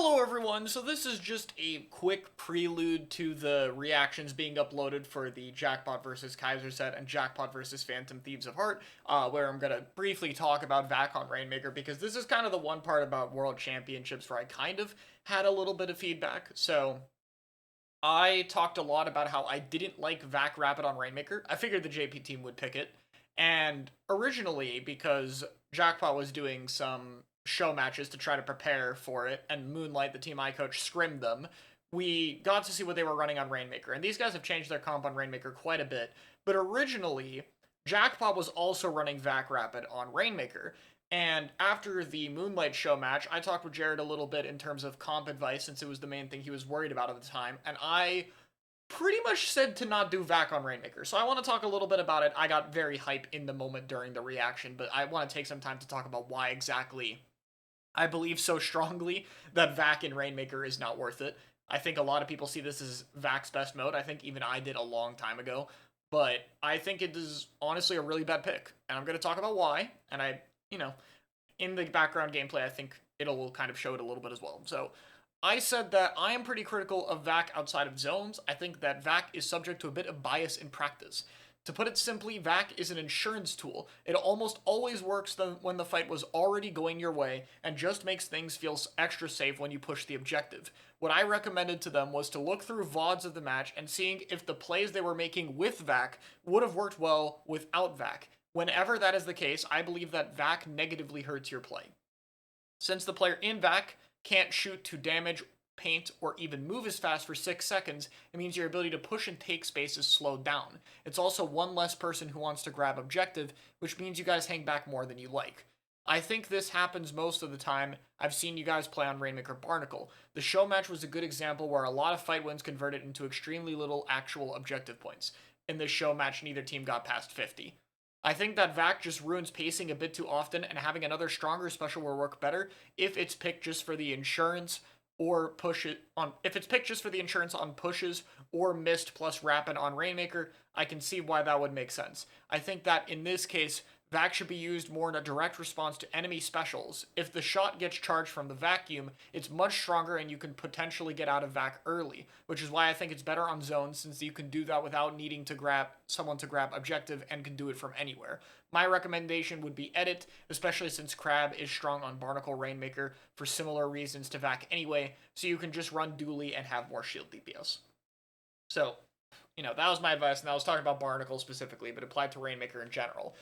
Hello everyone, so this is just a quick prelude to the reactions being uploaded for the Jackpot versus Kaiser set and Jackpot versus Phantom Thieves of Heart, where I'm gonna briefly talk about VAC on Rainmaker, because this is kind of the one part about World Championships where I kind of had a little bit of feedback. So I talked a lot about how I didn't like VAC Rapid on Rainmaker. I figured the JP team would pick it, and originally, because Jackpot was doing some show matches to try to prepare for it, and Moonlight, the team I coach, scrimmed them, we got to see what they were running on Rainmaker. And these guys have changed their comp on Rainmaker quite a bit. But originally, Jackpot was also running VAC Rapid on Rainmaker. And after the Moonlight show match, I talked with Jared a little bit in terms of comp advice, since it was the main thing he was worried about at the time. And I pretty much said to not do VAC on Rainmaker. So I want to talk a little bit about it. I got very hype in the moment during the reaction, but I want to take some time to talk about why exactly I believe so strongly that VAC in Rainmaker is not worth it. I think a lot of people see this as VAC's best mode. I think even I did a long time ago. But I think it is honestly a really bad pick. And I'm going to talk about why. And in the background gameplay, I think it'll kind of show it a little bit as well. So I said that I am pretty critical of VAC outside of zones. I think that VAC is subject to a bit of bias in practice. To put it simply, VAC is an insurance tool. It almost always works when the fight was already going your way and just makes things feel extra safe when you push the objective. What I recommended to them was to look through VODs of the match and seeing if the plays they were making with VAC would have worked well without VAC. Whenever that is the case, I believe that VAC negatively hurts your play. Since the player in VAC can't shoot to damage, paint, or even move as fast for 6 seconds, it means your ability to push and take space is slowed down. It's also one less person who wants to grab objective, which means you guys hang back more than you like. I think this happens most of the time. I've seen you guys play on Rainmaker Barnacle. The show match was a good example where a lot of fight wins converted into extremely little actual objective points. In this show match, neither team got past 50. I think that VAC just ruins pacing a bit too often, and having another stronger special will work better if it's picked just for the insurance or push it on if it's picked just for the insurance on pushes or mist plus rapid on Rainmaker. I can see why that would make sense. I think that in this case, VAC should be used more in a direct response to enemy specials. If the shot gets charged from the vacuum, it's much stronger and you can potentially get out of VAC early, which is why I think it's better on zones, since you can do that without needing to grab someone to grab objective and can do it from anywhere. My recommendation would be edit, especially since Crab is strong on Barnacle Rainmaker for similar reasons to VAC anyway, so you can just run Dooley and have more shield DPS. So, that was my advice, and I was talking about Barnacle specifically, but applied to Rainmaker in general.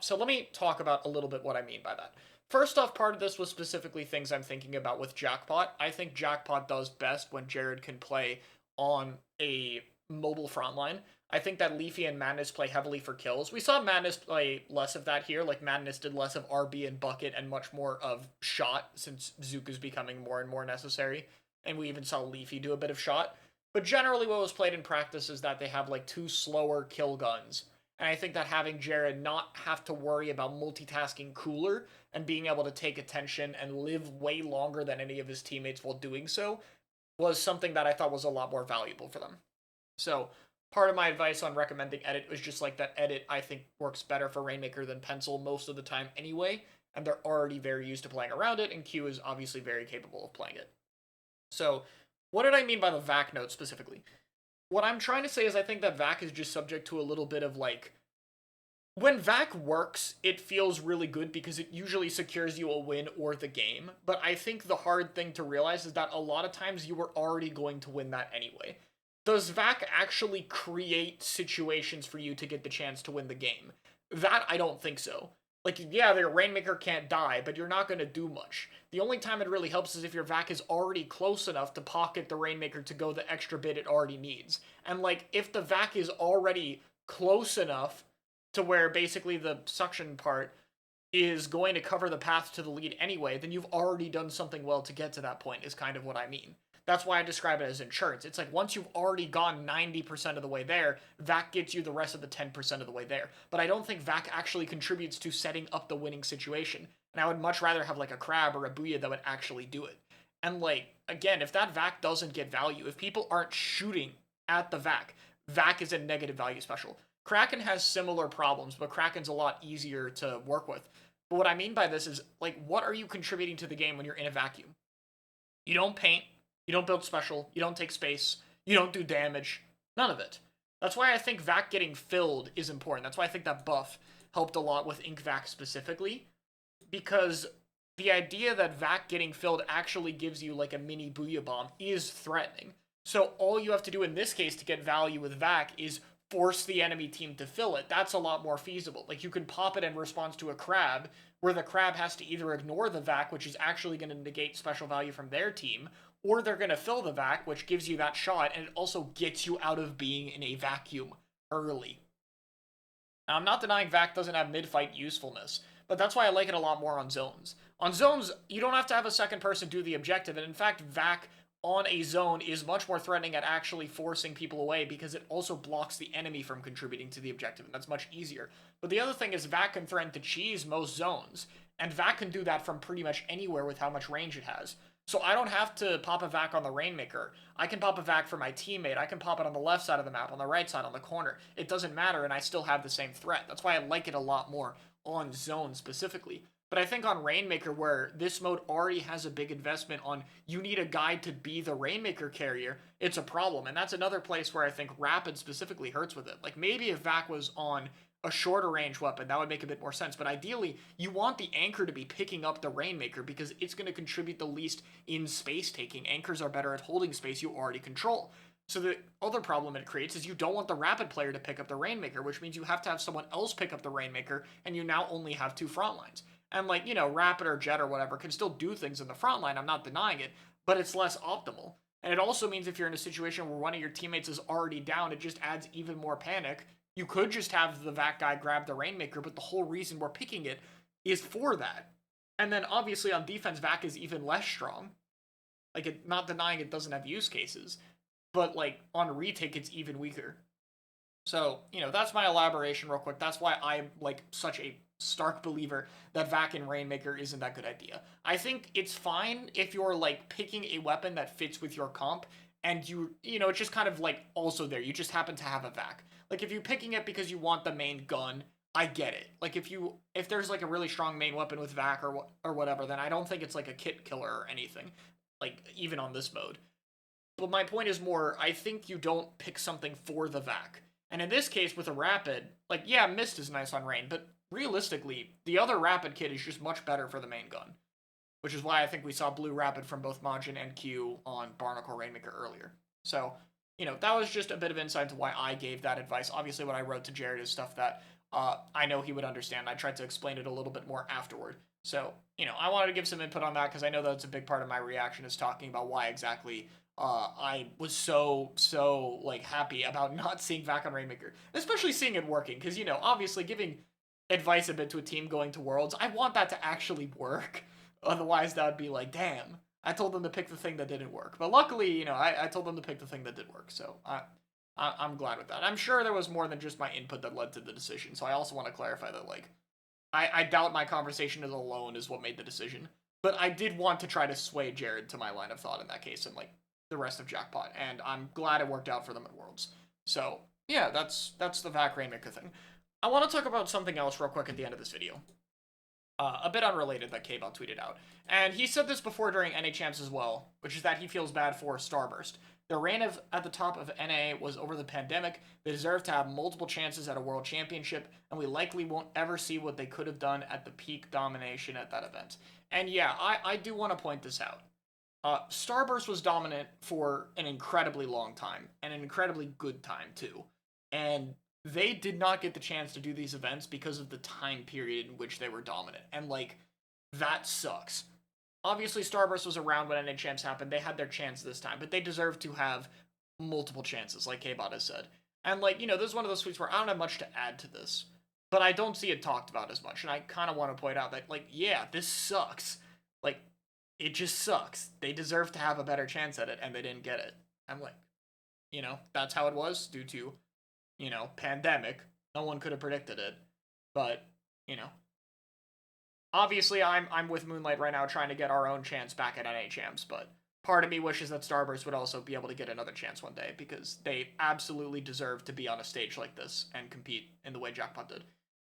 So let me talk about a little bit what I mean by that. First off, part of this was specifically things I'm thinking about with Jackpot. I think Jackpot does best when Jared can play on a mobile frontline. I think that Leafy and Madness play heavily for kills. We saw Madness play less of that here, like Madness did less of RB and Bucket and much more of Shot, since Zook is becoming more and more necessary. And we even saw Leafy do a bit of Shot. But generally what was played in practice is that they have like 2 slower kill guns. And I think that having Jared not have to worry about multitasking cooler and being able to take attention and live way longer than any of his teammates while doing so was something that I thought was a lot more valuable for them. So part of my advice on recommending edit was just like that edit I think works better for Rainmaker than Pencil most of the time anyway, and they're already very used to playing around it, and Q is obviously very capable of playing it. So what did I mean by the VAC note specifically? What I'm trying to say is I think that VAC is just subject to a little bit of like, when VAC works, it feels really good because it usually secures you a win or the game. But I think the hard thing to realize is that a lot of times you were already going to win that anyway. Does VAC actually create situations for you to get the chance to win the game? That I don't think so. Like, yeah, the Rainmaker can't die, but you're not going to do much. The only time it really helps is if your VAC is already close enough to pocket the Rainmaker to go the extra bit it already needs. And, like, if the VAC is already close enough to where basically the suction part is going to cover the path to the lead anyway, then you've already done something well to get to that point, is kind of what I mean. That's why I describe it as insurance. It's like once you've already gone 90% of the way there, VAC gets you the rest of the 10% of the way there. But I don't think VAC actually contributes to setting up the winning situation. And I would much rather have like a Crab or a Booyah that would actually do it. And like, again, if that VAC doesn't get value, if people aren't shooting at the VAC, VAC is a negative value special. Kraken has similar problems, but Kraken's a lot easier to work with. But what I mean by this is, like, what are you contributing to the game when you're in a vacuum? You don't paint, you don't build special, you don't take space, you don't do damage, none of it. That's why I think Vac getting filled is important. That's why I think that buff helped a lot with Ink Vac specifically, because the idea that Vac getting filled actually gives you like a mini Booyah Bomb is threatening. So all you have to do in this case to get value with Vac is force the enemy team to fill it. That's a lot more feasible. Like, you can pop it in response to a crab, where the crab has to either ignore the Vac, which is actually going to negate special value from their team, or they're going to fill the Vac, which gives you that shot, and it also gets you out of being in a vacuum early. Now, I'm not denying Vac doesn't have mid-fight usefulness, but that's why I like it a lot more on zones. On zones, you don't have to have a second person do the objective, and in fact, Vac on a zone is much more threatening at actually forcing people away, because it also blocks the enemy from contributing to the objective, and that's much easier. But the other thing is Vac can threaten to cheese most zones, and Vac can do that from pretty much anywhere with how much range it has. So I don't have to pop a Vac on the Rainmaker. I can pop a Vac for my teammate. I can pop it on the left side of the map, on the right side, on the corner. It doesn't matter, and I still have the same threat. That's why I like it a lot more on zone specifically. But I think on Rainmaker, where this mode already has a big investment on you need a guy to be the Rainmaker carrier, it's a problem. And that's another place where I think Rapid specifically hurts with it. Like, maybe if Vac was on a shorter range weapon, that would make a bit more sense. But ideally, you want the Anchor to be picking up the Rainmaker, because it's going to contribute the least in space taking. Anchors are better at holding space you already control. So the other problem it creates is you don't want the Rapid player to pick up the Rainmaker, which means you have to have someone else pick up the Rainmaker, and you now only have two front lines. And, like, you know, Rapid or Jet or whatever can still do things in the front line, I'm not denying it, but it's less optimal. And it also means if you're in a situation where one of your teammates is already down, it just adds even more panic. You could just have the Vac guy grab the Rainmaker, but the whole reason we're picking it is for that. And then obviously on defense, Vac is even less strong. Like, not denying it doesn't have use cases, but like on retake, it's even weaker. So, you know, that's my elaboration real quick. That's why I'm like such a stark believer that Vac and Rainmaker isn't that good idea. I think it's fine if you're like picking a weapon that fits with your comp, and you know, it's just kind of like also there. You just happen to have a Vac. Like, if you're picking it because you want the main gun, I get it. Like, if there's like a really strong main weapon with Vac or whatever, then I don't think it's like a kit killer or anything. Like, even on this mode. But my point is more, I think you don't pick something for the Vac. And in this case, with a Rapid, like, yeah, Mist is nice on Rain, but realistically, the other Rapid kit is just much better for the main gun. Which is why I think we saw Blue Rapid from both Majin and Q on Barnacle Rainmaker earlier. So, you know, that was just a bit of insight into why I gave that advice. Obviously, what I wrote to Jared is stuff that I know he would understand. I tried to explain it a little bit more afterward. So, you know, I wanted to give some input on that because I know that's a big part of my reaction is talking about why exactly I was so like happy about not seeing Vac on Rainmaker, especially seeing it working. Because, you know, obviously giving advice a bit to a team going to Worlds, I want that to actually work. Otherwise, that would be like, damn, I told them to pick the thing that didn't work. But luckily, you know, I told them to pick the thing that did work. So I'm glad with that. I'm sure there was more than just my input that led to the decision. So I also want to clarify that, like, I doubt my conversation is alone is what made the decision. But I did want to try to sway Jared to my line of thought in that case and, like, the rest of Jackpot. And I'm glad it worked out for them at Worlds. So, yeah, that's the Vac Rainmaker thing. I want to talk about something else real quick at the end of this video. A bit unrelated that K-Bot tweeted out. And he said this before during NA Champs as well, which is that he feels bad for Starburst. Their reign at the top of NA was over the pandemic. They deserve to have multiple chances at a world championship, and we likely won't ever see what they could have done at the peak domination at that event. And yeah, I do want to point this out. Starburst was dominant for an incredibly long time, and an incredibly good time too. And they did not get the chance to do these events because of the time period in which they were dominant. And, like, that sucks. Obviously, Starburst was around when NA Champs happened. They had their chance this time, but they deserve to have multiple chances, like K-Bot has said. And, like, you know, this is one of those tweets where I don't have much to add to this, but I don't see it talked about as much. And I kind of want to point out that, like, yeah, this sucks. Like, it just sucks. They deserve to have a better chance at it, and they didn't get it. I'm like, you know, that's how it was due to, you know, pandemic. No one could have predicted it. But, you know. Obviously, I'm with Moonlight right now trying to get our own chance back at NA Champs, but part of me wishes that Starburst would also be able to get another chance one day, because they absolutely deserve to be on a stage like this and compete in the way Jackpot did.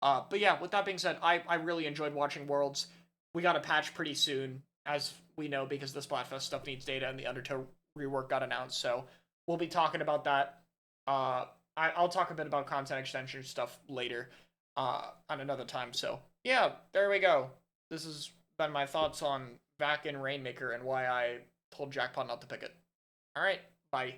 But yeah, with that being said, I really enjoyed watching Worlds. We got a patch pretty soon, as we know because the Splatfest stuff needs data and the Undertow rework got announced. So we'll be talking about that. I'll talk a bit about content extension stuff later on another time. So yeah, there we go. This has been my thoughts on Vac and Rainmaker and why I told Jackpot not to pick it. All right, bye.